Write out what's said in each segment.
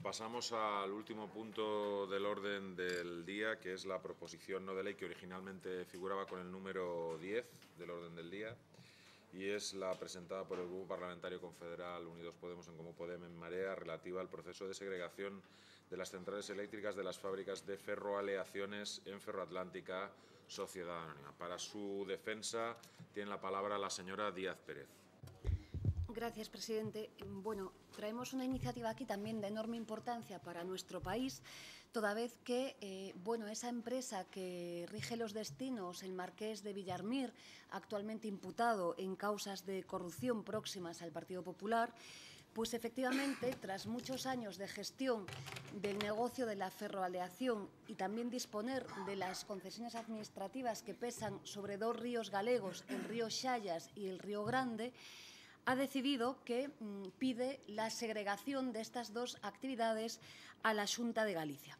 Pasamos al último punto del orden del día, que es la proposición no de ley que originalmente figuraba con el número 10 del orden del día, y es la presentada por el Grupo Parlamentario Confederal Unidos Podemos en Comú Podem en Marea, relativa al proceso de segregación de las centrales eléctricas de las fábricas de ferroaleaciones en Ferroatlántica Sociedad Anónima. Para su defensa tiene la palabra la señora Díaz Pérez. Gracias, presidente. Bueno, traemos una iniciativa aquí también de enorme importancia para nuestro país, toda vez que, esa empresa que rige los destinos, el Marqués de Villarmir, actualmente imputado en causas de corrupción próximas al Partido Popular, pues efectivamente, tras muchos años de gestión del negocio de la ferroaleación y también disponer de las concesiones administrativas que pesan sobre dos ríos galegos, el río Xallas y el río Grande, ha decidido que pide la segregación de estas dos actividades a la Xunta de Galicia.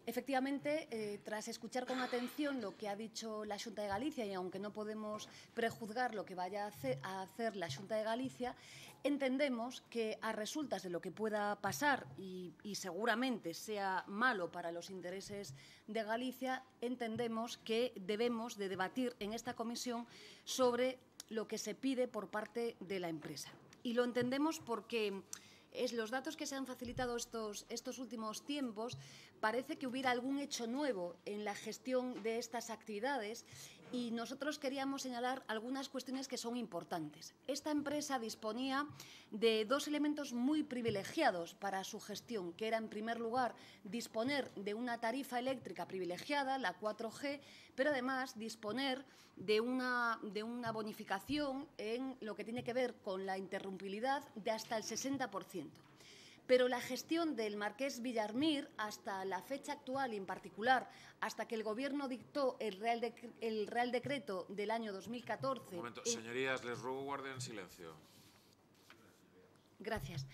Efectivamente, tras escuchar con atención lo que ha dicho la Xunta de Galicia, y aunque no podemos prejuzgar lo que vaya a hacer la Xunta de Galicia, entendemos que a resultas de lo que pueda pasar y seguramente sea malo para los intereses de Galicia, entendemos que debemos de debatir en esta comisión sobre lo que se pide por parte de la empresa. Y lo entendemos porque los datos que se han facilitado estos últimos tiempos, parece que hubiera algún hecho nuevo en la gestión de estas actividades y nosotros queríamos señalar algunas cuestiones que son importantes. Esta empresa disponía de dos elementos muy privilegiados para su gestión, que era, en primer lugar, disponer de una tarifa eléctrica privilegiada, la 4G, pero además disponer de una bonificación en lo que tiene que ver con la interrumpibilidad de hasta el 60%. Pero la gestión del Marqués Villarmir, hasta la fecha actual y en particular, hasta que el Gobierno dictó el Real Decreto del año 2014... Un momento, señorías, les ruego guarden silencio. Gracias.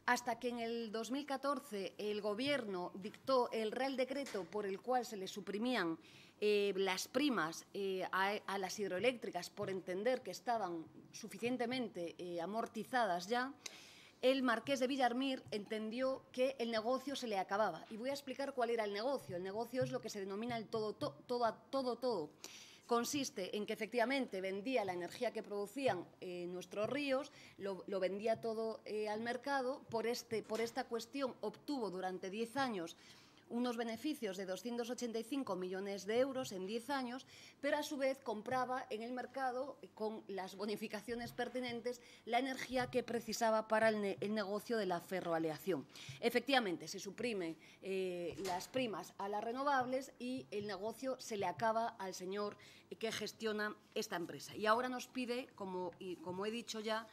Hasta que en el 2014 el Gobierno dictó el Real Decreto por el cual se le suprimían las primas a las hidroeléctricas por entender que estaban suficientemente amortizadas ya, el Marqués de Villarmir entendió que el negocio se le acababa. Y voy a explicar cuál era el negocio. El negocio es lo que se denomina el todo. Consiste en que efectivamente vendía la energía que producían nuestros ríos, lo vendía todo al mercado. Por esta cuestión obtuvo durante 10 años unos beneficios de 285 millones de euros en 10 años, pero a su vez compraba en el mercado, con las bonificaciones pertinentes, la energía que precisaba para el negocio de la ferroaleación. Efectivamente, se suprime las primas a las renovables y el negocio se le acaba al señor que gestiona esta empresa. Y ahora nos pide, como he dicho ya,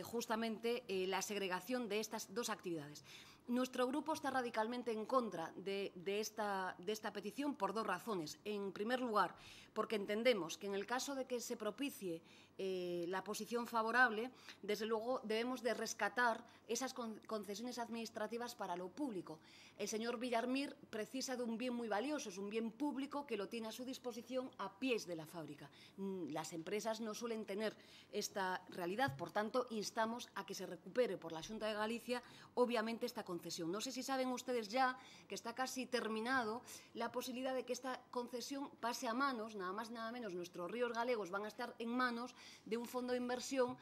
justamente la segregación de estas dos actividades. Nuestro grupo está radicalmente en contra de esta petición por dos razones. En primer lugar, porque entendemos que en el caso de que se propicie la posición favorable, desde luego debemos de rescatar esas concesiones administrativas para lo público. El señor Villarmir precisa de un bien muy valioso, es un bien público que lo tiene a su disposición a pies de la fábrica. Las empresas no suelen tener esta realidad, por tanto, instamos a que se recupere por la Xunta de Galicia, obviamente, esta concesión. No sé si saben ustedes ya que está casi terminado la posibilidad de que esta concesión pase a manos, nada más nada menos, nuestros ríos galegos van a estar en manos de un fondo de inversión,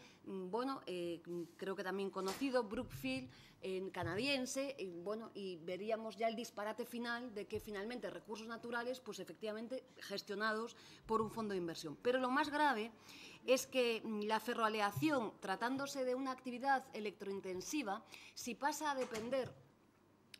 creo que también conocido, Brookfield, canadiense, y veríamos ya el disparate final de que finalmente recursos naturales, pues efectivamente gestionados por un fondo de inversión. Pero lo más grave es que la ferroaleación, tratándose de una actividad electrointensiva, si pasa a depender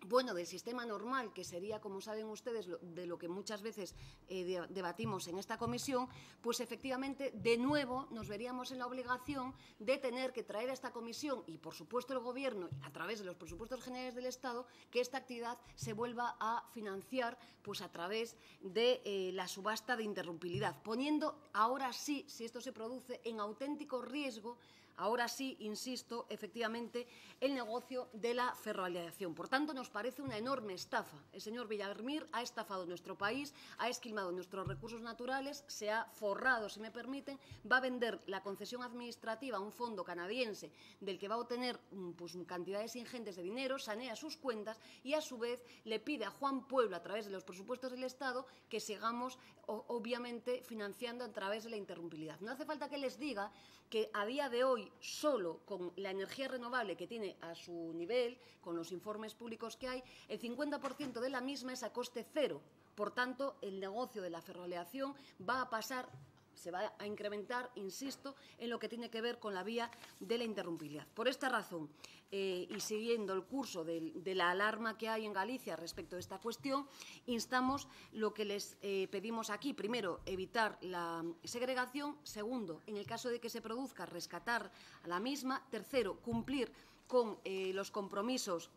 del sistema normal, que sería, como saben ustedes, de lo que muchas veces debatimos en esta comisión, pues efectivamente, de nuevo, nos veríamos en la obligación de tener que traer a esta comisión y, por supuesto, el Gobierno, a través de los presupuestos generales del Estado, que esta actividad se vuelva a financiar pues a través de la subasta de interrumpibilidad, poniendo ahora sí, si esto se produce, en auténtico riesgo ahora sí, insisto, efectivamente, el negocio de la ferroaliación. Por tanto, nos parece una enorme estafa. El señor Villarmir ha estafado nuestro país, ha esquilmado nuestros recursos naturales, se ha forrado, si me permiten, va a vender la concesión administrativa a un fondo canadiense del que va a obtener pues, cantidades ingentes de dinero, sanea sus cuentas y, a su vez, le pide a Juan Pueblo, a través de los presupuestos del Estado, que sigamos, obviamente, financiando a través de la interrumpibilidad. No hace falta que les diga que a día de hoy, solo con la energía renovable que tiene a su nivel, con los informes públicos que hay, el 50% de la misma es a coste cero. Por tanto, el negocio de la ferroaleación va a pasar, se va a incrementar, insisto, en lo que tiene que ver con la vía de la interrumpibilidad. Por esta razón, y siguiendo el curso de la alarma que hay en Galicia respecto de esta cuestión, instamos lo que les pedimos aquí. Primero, evitar la segregación. Segundo, en el caso de que se produzca, rescatar a la misma. Tercero, cumplir con los compromisos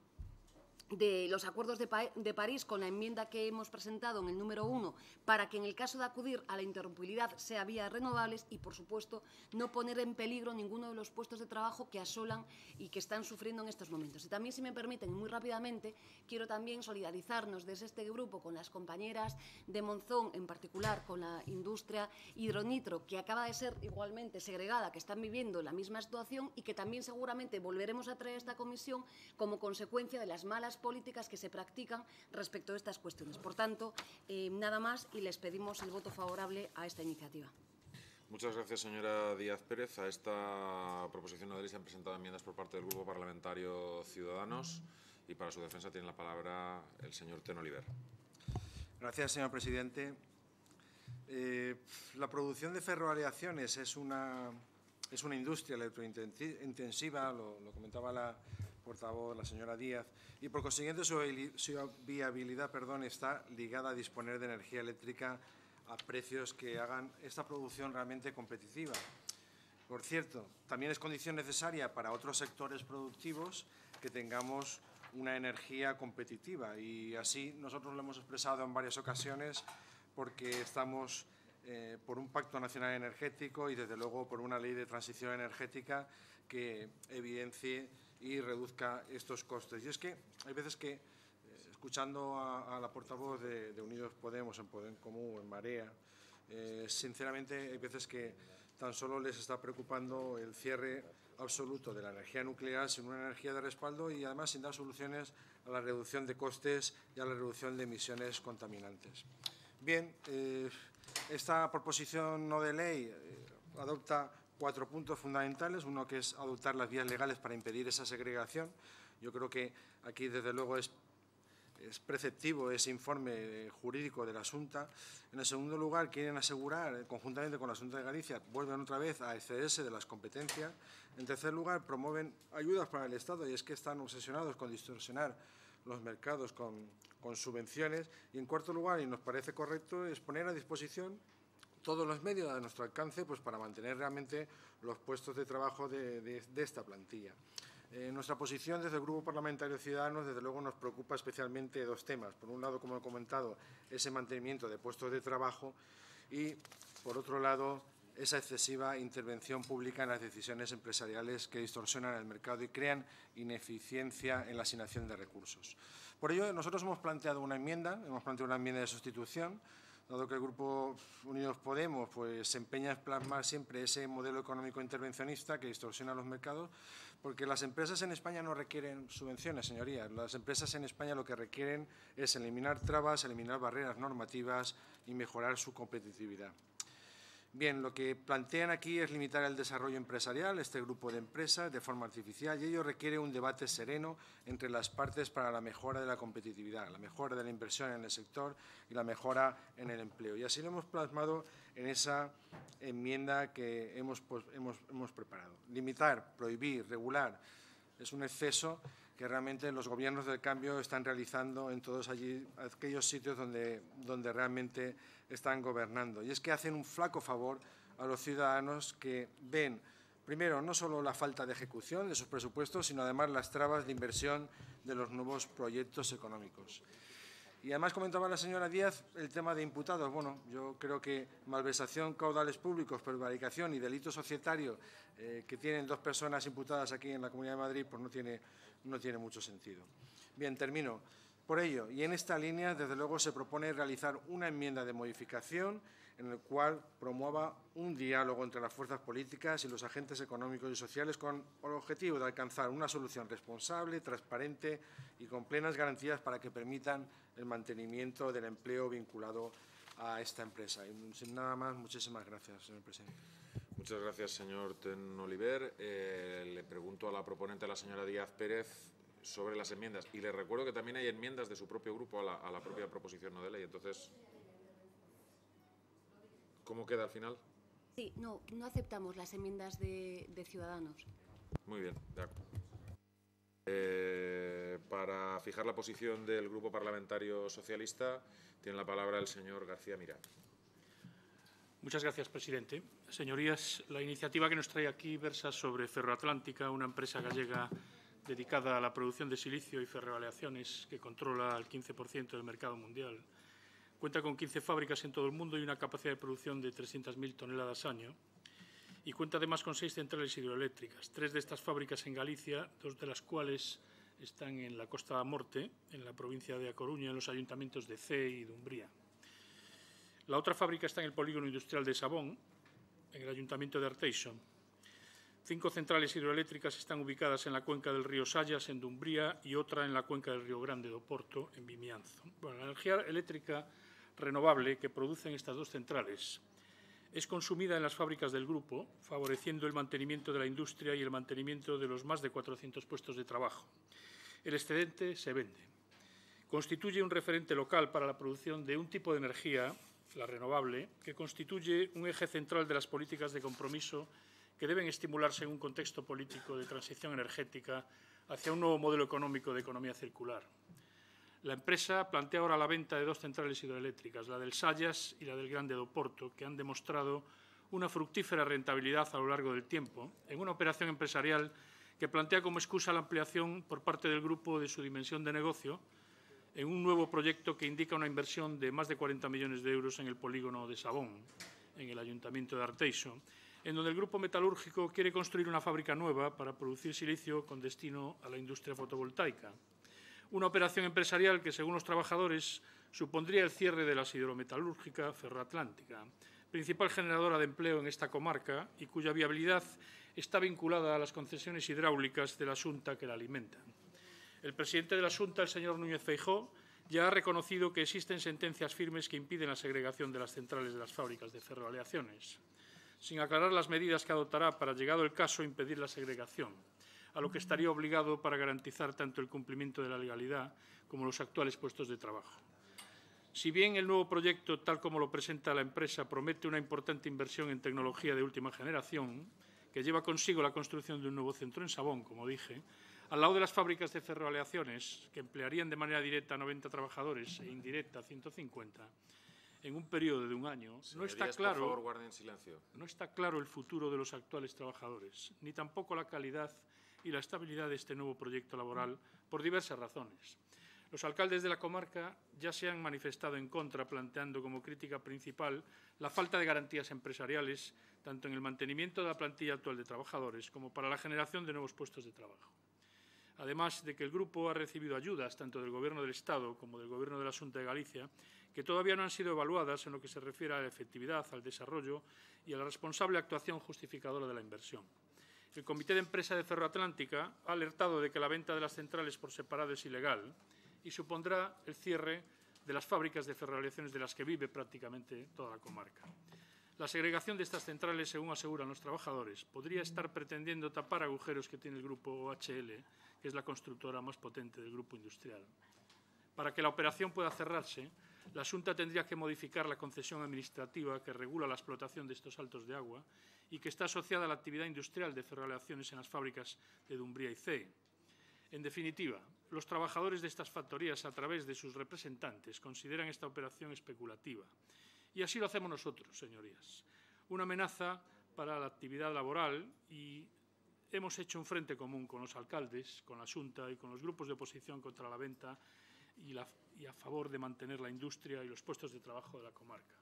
de los acuerdos de París con la enmienda que hemos presentado en el número 1 para que en el caso de acudir a la interrumpibilidad sea vía renovables y, por supuesto, no poner en peligro ninguno de los puestos de trabajo que asolan y que están sufriendo en estos momentos. Y también, si me permiten, muy rápidamente, quiero también solidarizarnos desde este grupo con las compañeras de Monzón, en particular con la industria hidronitro, que acaba de ser igualmente segregada, que están viviendo la misma situación y que también seguramente volveremos a traer a esta comisión como consecuencia de las malas políticas que se practican respecto a estas cuestiones. Por tanto, nada más y les pedimos el voto favorable a esta iniciativa. Muchas gracias, señora Díaz Pérez. A esta proposición no de ley se han presentado enmiendas por parte del Grupo Parlamentario Ciudadanos y para su defensa tiene la palabra el señor Teno Oliver. Gracias, señor presidente. La producción de ferroaleaciones es una industria electrointensiva, lo comentaba la portavoz, la señora Díaz, y por consiguiente su viabilidad está ligada a disponer de energía eléctrica a precios que hagan esta producción realmente competitiva. Por cierto, también es condición necesaria para otros sectores productivos que tengamos una energía competitiva y así nosotros lo hemos expresado en varias ocasiones porque estamos por un pacto nacional energético y desde luego por una ley de transición energética que evidencie y reduzca estos costes. Y es que hay veces que, escuchando a la portavoz de Unidos Podemos, en Podem Común, en Marea, sinceramente hay veces que tan solo les está preocupando el cierre absoluto de la energía nuclear sin una energía de respaldo y además sin dar soluciones a la reducción de costes y a la reducción de emisiones contaminantes. Bien, esta proposición no de ley adopta 4 puntos fundamentales. Uno, que es adoptar las vías legales para impedir esa segregación. Yo creo que aquí, desde luego, es preceptivo ese informe jurídico del asunto. En el segundo lugar, quieren asegurar, conjuntamente con la Xunta de Galicia, vuelven otra vez a excederse de las competencias. En tercer lugar, promueven ayudas para el Estado, y es que están obsesionados con distorsionar los mercados con subvenciones. Y en cuarto lugar, y nos parece correcto, es poner a disposición todos los medios a nuestro alcance pues, para mantener realmente los puestos de trabajo de esta plantilla. Nuestra posición desde el Grupo Parlamentario Ciudadanos, desde luego, nos preocupa especialmente 2 temas. Por un lado, como he comentado, ese mantenimiento de puestos de trabajo y, por otro lado, esa excesiva intervención pública en las decisiones empresariales que distorsionan el mercado y crean ineficiencia en la asignación de recursos. Por ello, nosotros hemos planteado una enmienda de sustitución, dado que el Grupo Unidos Podemos pues, se empeña en plasmar siempre ese modelo económico intervencionista que distorsiona los mercados, porque las empresas en España no requieren subvenciones, señorías. Las empresas en España lo que requieren es eliminar trabas, eliminar barreras normativas y mejorar su competitividad. Bien, lo que plantean aquí es limitar el desarrollo empresarial, este grupo de empresas, de forma artificial, y ello requiere un debate sereno entre las partes para la mejora de la competitividad, la mejora de la inversión en el sector y la mejora en el empleo. Y así lo hemos plasmado en esa enmienda que hemos preparado. Limitar, prohibir, regular es un exceso que realmente los gobiernos del cambio están realizando en todos aquellos sitios donde realmente están gobernando. Y es que hacen un flaco favor a los ciudadanos que ven, primero, no solo la falta de ejecución de sus presupuestos, sino además las trabas de inversión de los nuevos proyectos económicos. Y además comentaba la señora Díaz el tema de imputados. Bueno, yo creo que malversación, caudales públicos, prevaricación y delito societario que tienen 2 personas imputadas aquí en la Comunidad de Madrid, pues no tiene mucho sentido. Bien, termino. Por ello, y en esta línea, desde luego, se propone realizar una enmienda de modificación en la cual promueva un diálogo entre las fuerzas políticas y los agentes económicos y sociales con el objetivo de alcanzar una solución responsable, transparente y con plenas garantías para que permitan el mantenimiento del empleo vinculado a esta empresa. Y sin nada más, muchísimas gracias, señor presidente. Muchas gracias, señor Ten Oliver. Le pregunto a la proponente, a la señora Díaz Pérez, sobre las enmiendas. Y le recuerdo que también hay enmiendas de su propio grupo a la propia proposición no de ley. Entonces, ¿cómo queda al final? Sí, no aceptamos las enmiendas de Ciudadanos. Muy bien, de acuerdo. Para fijar la posición del Grupo Parlamentario Socialista, tiene la palabra el señor García Mirán. Muchas gracias, presidente. Señorías, la iniciativa que nos trae aquí versa sobre Ferroatlántica, una empresa gallega dedicada a la producción de silicio y ferroaleaciones que controla el 15% del mercado mundial. Cuenta con 15 fábricas en todo el mundo y una capacidad de producción de 300.000 toneladas año. Y cuenta además con 6 centrales hidroeléctricas, 3 de estas fábricas en Galicia, 2 de las cuales están en la Costa da Morte, en la provincia de A Coruña, en los ayuntamientos de Cee y Dumbría. La otra fábrica está en el polígono industrial de Sabón, en el ayuntamiento de Arteixo. 5 centrales hidroeléctricas están ubicadas en la cuenca del río Sallas, en Dumbría, y otra en la cuenca del río Grande do Porto, en Vimianzo. Bueno, la energía eléctrica renovable que producen estas 2 centrales es consumida en las fábricas del grupo, favoreciendo el mantenimiento de la industria y el mantenimiento de los más de 400 puestos de trabajo. El excedente se vende. Constituye un referente local para la producción de un tipo de energía, la renovable, que constituye un eje central de las políticas de compromiso que deben estimularse en un contexto político de transición energética hacia un nuevo modelo económico de economía circular. La empresa plantea ahora la venta de 2 centrales hidroeléctricas, la del Sallas y la del Grande do Porto, que han demostrado una fructífera rentabilidad a lo largo del tiempo, en una operación empresarial que plantea como excusa la ampliación por parte del grupo de su dimensión de negocio en un nuevo proyecto que indica una inversión de más de 40 millones de euros en el polígono de Sabón, en el ayuntamiento de Arteixo, en donde el grupo metalúrgico quiere construir una fábrica nueva para producir silicio con destino a la industria fotovoltaica. Una operación empresarial que, según los trabajadores, supondría el cierre de la siderometalúrgica Ferroatlántica, principal generadora de empleo en esta comarca y cuya viabilidad está vinculada a las concesiones hidráulicas de la Xunta que la alimentan. El presidente de la Xunta, el señor Núñez Feijóo, ya ha reconocido que existen sentencias firmes que impiden la segregación de las centrales de las fábricas de ferroaleaciones, sin aclarar las medidas que adoptará para, llegado el caso, impedir la segregación, a lo que estaría obligado para garantizar tanto el cumplimiento de la legalidad como los actuales puestos de trabajo. Si bien el nuevo proyecto, tal como lo presenta la empresa, promete una importante inversión en tecnología de última generación, que lleva consigo la construcción de un nuevo centro en Sabón, como dije, al lado de las fábricas de ferroaleaciones, que emplearían de manera directa a 90 trabajadores e indirecta a 150, en un periodo de un año, no está claro, por favor, guarden silencio. No está claro el futuro de los actuales trabajadores, ni tampoco la calidad y la estabilidad de este nuevo proyecto laboral, por diversas razones. Los alcaldes de la comarca ya se han manifestado en contra, planteando como crítica principal la falta de garantías empresariales, tanto en el mantenimiento de la plantilla actual de trabajadores como para la generación de nuevos puestos de trabajo. Además de que el grupo ha recibido ayudas tanto del Gobierno del Estado como del Gobierno de la Xunta de Galicia, que todavía no han sido evaluadas en lo que se refiere a la efectividad, al desarrollo y a la responsable actuación justificadora de la inversión. El Comité de Empresa de Ferroatlántica ha alertado de que la venta de las centrales por separado es ilegal y supondrá el cierre de las fábricas de ferroaleaciones de las que vive prácticamente toda la comarca. La segregación de estas centrales, según aseguran los trabajadores, podría estar pretendiendo tapar agujeros que tiene el grupo OHL, que es la constructora más potente del grupo industrial. Para que la operación pueda cerrarse, la Xunta tendría que modificar la concesión administrativa que regula la explotación de estos saltos de agua y que está asociada a la actividad industrial de ferroaleaciones en las fábricas de Dumbría y Cee. En definitiva, los trabajadores de estas factorías, a través de sus representantes, consideran esta operación especulativa. Y así lo hacemos nosotros, señorías. Una amenaza para la actividad laboral, y hemos hecho un frente común con los alcaldes, con la Xunta y con los grupos de oposición contra la venta y a favor de mantener la industria y los puestos de trabajo de la comarca.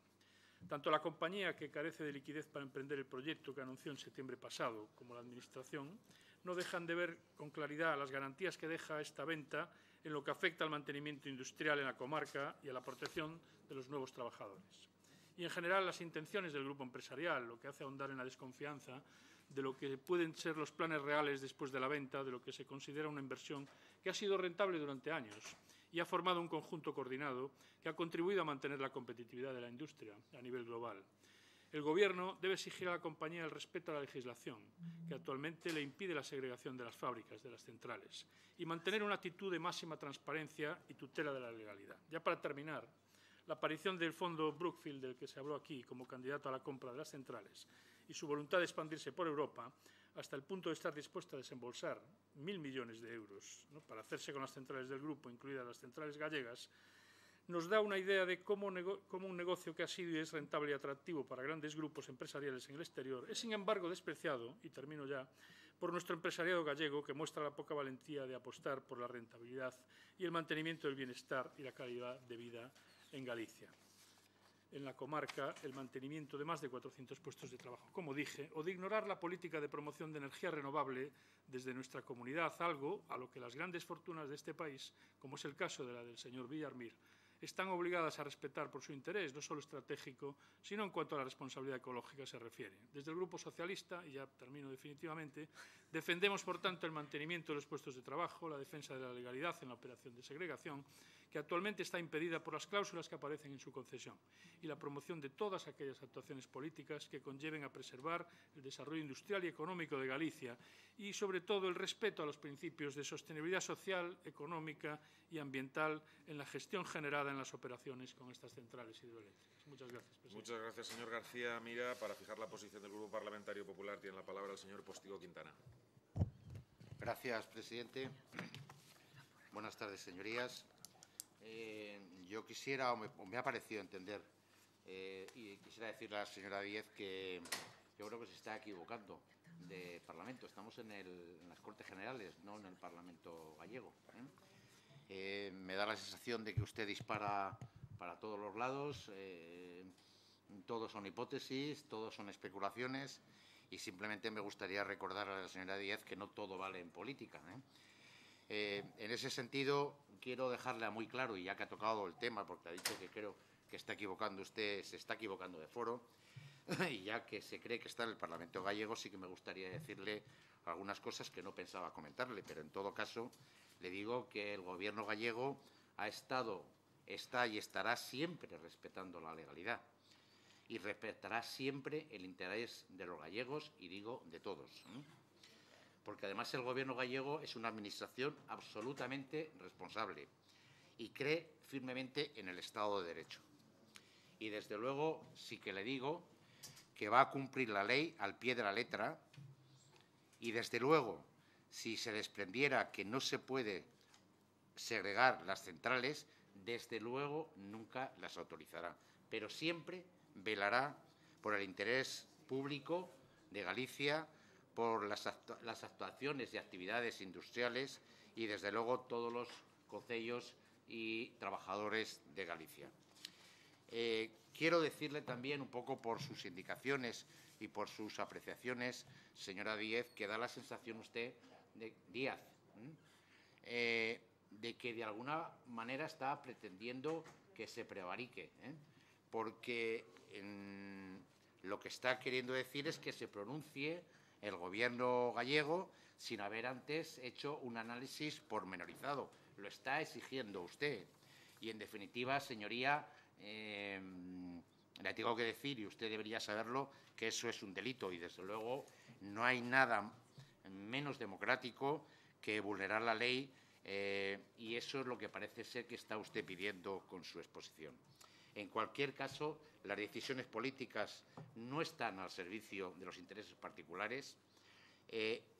Tanto la compañía, que carece de liquidez para emprender el proyecto que anunció en septiembre pasado, como la Administración, no dejan de ver con claridad las garantías que deja esta venta en lo que afecta al mantenimiento industrial en la comarca y a la protección de los nuevos trabajadores. Y, en general, las intenciones del grupo empresarial, lo que hace ahondar en la desconfianza de lo que pueden ser los planes reales después de la venta de lo que se considera una inversión que ha sido rentable durante años y ha formado un conjunto coordinado que ha contribuido a mantener la competitividad de la industria a nivel global. El Gobierno debe exigir a la compañía el respeto a la legislación, que actualmente le impide la segregación de las fábricas, de las centrales, y mantener una actitud de máxima transparencia y tutela de la legalidad. Ya para terminar, la aparición del fondo Brookfield, del que se habló aquí, como candidato a la compra de las centrales, y su voluntad de expandirse por Europa, hasta el punto de estar dispuesta a desembolsar 1.000 millones de euros, ¿no?, para hacerse con las centrales del grupo, incluidas las centrales gallegas, nos da una idea de cómo un negocio que ha sido y es rentable y atractivo para grandes grupos empresariales en el exterior es, sin embargo, despreciado, y termino ya, por nuestro empresariado gallego, que muestra la poca valentía de apostar por la rentabilidad y el mantenimiento del bienestar y la calidad de vida en Galicia. En la comarca, el mantenimiento de más de 400 puestos de trabajo, como dije, o de ignorar la política de promoción de energía renovable desde nuestra comunidad, algo a lo que las grandes fortunas de este país, como es el caso de la del señor Villarmir, están obligadas a respetar por su interés, no solo estratégico, sino en cuanto a la responsabilidad ecológica se refiere. Desde el Grupo Socialista, y ya termino definitivamente, defendemos, por tanto, el mantenimiento de los puestos de trabajo, la defensa de la legalidad en la operación de segregación, que actualmente está impedida por las cláusulas que aparecen en su concesión, y la promoción de todas aquellas actuaciones políticas que conlleven a preservar el desarrollo industrial y económico de Galicia y, sobre todo, el respeto a los principios de sostenibilidad social, económica y ambiental en la gestión generada en las operaciones con estas centrales hidroeléctricas. Muchas gracias, presidente. Muchas gracias, señor García Mira. Para fijar la posición del Grupo Parlamentario Popular tiene la palabra el señor Postigo Quintana. Gracias, presidente. Buenas tardes, señorías. Yo quisiera, o me ha parecido entender, y quisiera decirle a la señora Díez que yo creo que se está equivocando de Parlamento. Estamos en las Cortes Generales, no en el Parlamento gallego. Me da la sensación de que usted dispara para todos los lados, todos son hipótesis, todos son especulaciones, y simplemente me gustaría recordar a la señora Díez que no todo vale en política. En ese sentido, quiero dejarle muy claro, y ya que ha tocado el tema, porque ha dicho que creo que está equivocando usted, se está equivocando de foro, y ya que se cree que está en el Parlamento gallego, sí que me gustaría decirle algunas cosas que no pensaba comentarle, pero en todo caso le digo que el Gobierno gallego está y estará siempre respetando la legalidad y respetará siempre el interés de los gallegos, y digo de todos, porque además el Gobierno gallego es una administración absolutamente responsable y cree firmemente en el Estado de Derecho. Y desde luego sí que le digo que va a cumplir la ley al pie de la letra, y desde luego, si se desprendiera que no se puede segregar las centrales, desde luego nunca las autorizará, pero siempre velará por el interés público de Galicia, por las actuaciones y actividades industriales y, desde luego, todos los concellos y trabajadores de Galicia. Quiero decirle también, un poco por sus indicaciones y por sus apreciaciones, señora Díez, que da la sensación usted, de que de alguna manera está pretendiendo que se prevarique, porque lo que está queriendo decir es que se pronuncie el Gobierno gallego sin haber antes hecho un análisis pormenorizado. Lo está exigiendo usted. Y, en definitiva, señoría, le tengo que decir, y usted debería saberlo, que eso es un delito, y, desde luego, no hay nada menos democrático que vulnerar la ley, y eso es lo que parece ser que está usted pidiendo con su exposición. En cualquier caso, las decisiones políticas no están al servicio de los intereses particulares.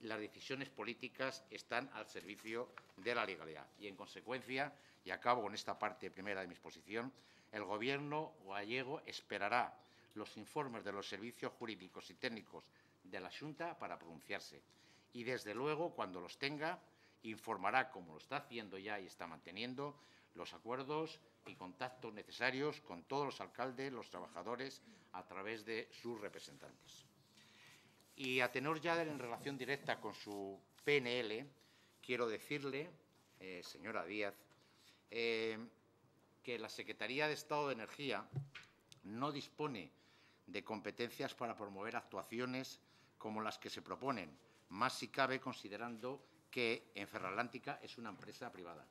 Las decisiones políticas están al servicio de la legalidad. Y, en consecuencia, y acabo con esta parte primera de mi exposición, el Gobierno gallego esperará los informes de los servicios jurídicos y técnicos de la Xunta para pronunciarse. Y, desde luego, cuando los tenga informará, como lo está haciendo ya y está manteniendo, los acuerdos y contactos necesarios con todos los alcaldes, los trabajadores, a través de sus representantes. Y a tenor ya en relación directa con su PNL, quiero decirle, señora Díaz, que la Secretaría de Estado de Energía no dispone de competencias para promover actuaciones como las que se proponen, más si cabe considerando que en Ferroatlántica es una empresa privada.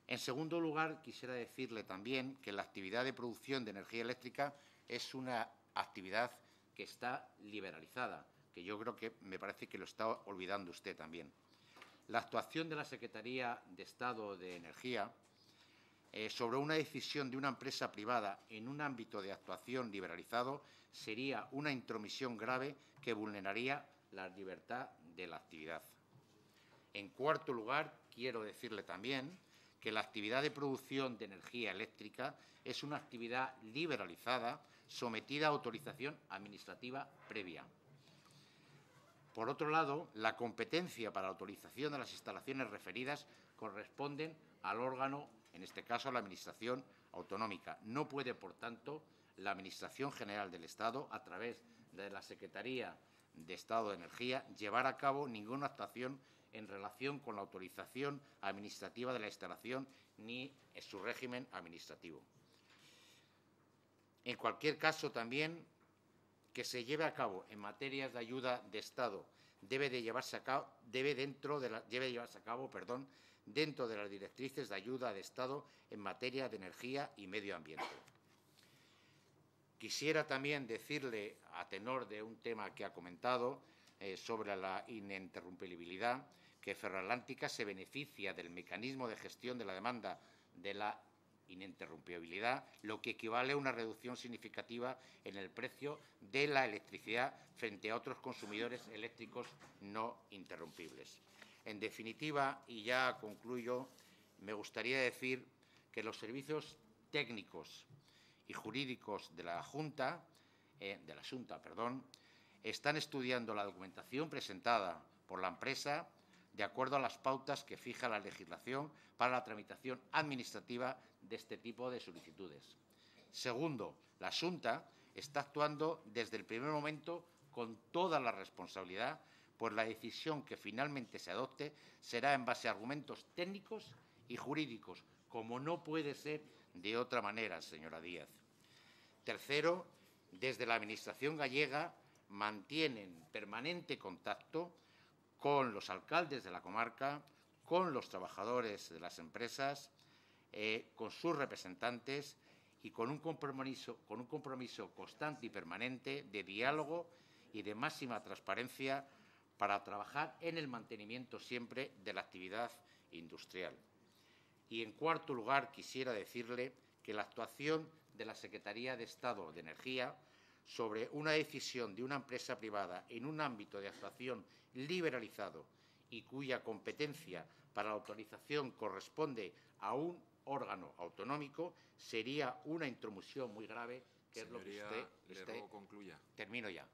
En segundo lugar, quisiera decirle también que la actividad de producción de energía eléctrica es una actividad que está liberalizada, que yo creo que me parece que lo está olvidando usted también. La actuación de la Secretaría de Estado de Energía sobre una decisión de una empresa privada en un ámbito de actuación liberalizado sería una intromisión grave que vulneraría la libertad de la actividad. En cuarto lugar, quiero decirle también que la actividad de producción de energía eléctrica es una actividad liberalizada sometida a autorización administrativa previa. Por otro lado, la competencia para la autorización de las instalaciones referidas corresponden al órgano, en este caso a la Administración autonómica. No puede, por tanto, la Administración General del Estado, a través de la Secretaría de Estado de Energía, llevar a cabo ninguna actuación en relación con la autorización administrativa de la instalación ni en su régimen administrativo. En cualquier caso, también que se lleve a cabo en materias de ayuda de Estado debe llevarse a cabo dentro de las directrices de ayuda de Estado en materia de energía y medio ambiente. Quisiera también decirle, a tenor de un tema que ha comentado sobre la ininterrumpibilidad, que Ferroatlántica se beneficia del mecanismo de gestión de la demanda de la ininterrumpibilidad, lo que equivale a una reducción significativa en el precio de la electricidad frente a otros consumidores eléctricos no interrumpibles. En definitiva, y ya concluyo, me gustaría decir que los servicios técnicos y jurídicos de la Junta, están estudiando la documentación presentada por la empresa de acuerdo a las pautas que fija la legislación para la tramitación administrativa de este tipo de solicitudes. Segundo, la Junta está actuando desde el primer momento con toda la responsabilidad, pues la decisión que finalmente se adopte será en base a argumentos técnicos y jurídicos, como no puede ser de otra manera, señora Díaz. Tercero, desde la Administración gallega mantienen permanente contacto con los alcaldes de la comarca, con los trabajadores de las empresas, con sus representantes y con un compromiso constante y permanente de diálogo y de máxima transparencia para trabajar en el mantenimiento siempre de la actividad industrial. Y, en cuarto lugar, quisiera decirle que la actuación de la Secretaría de Estado de Energía sobre una decisión de una empresa privada en un ámbito de actuación liberalizado y cuya competencia para la autorización corresponde a un órgano autonómico sería una intromisión muy grave, que Señoría, es lo que usted... le ruego concluya. Termino ya.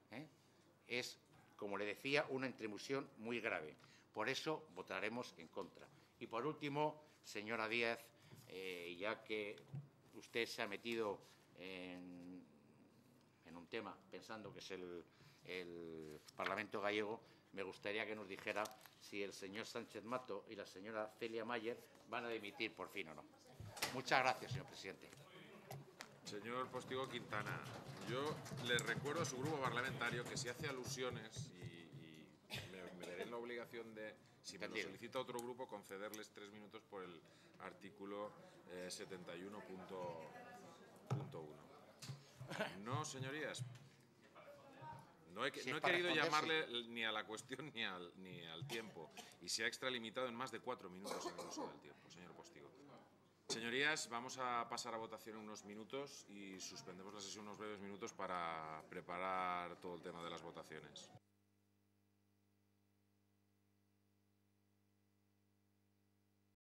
Es, como le decía, una intromisión muy grave. Por eso votaremos en contra. Y, por último, señora Díaz, ya que usted se ha metido en un tema pensando que es el Parlamento gallego, me gustaría que nos dijera si el señor Sánchez Mato y la señora Celia Mayer van a dimitir por fin o no. Muchas gracias, señor presidente. Señor Postigo Quintana, yo le recuerdo a su grupo parlamentario que si hace alusiones, y me veré en la obligación de, si me lo solicita otro grupo, concederles 3 minutos por el artículo 71.1. No, señorías. No he querido llamarle ni a la cuestión ni al tiempo, y se ha extralimitado en más de 4 minutos en el uso del tiempo, señor Postigo. Señorías, vamos a pasar a votación en unos minutos y suspendemos la sesión unos breves minutos para preparar todo el tema de las votaciones.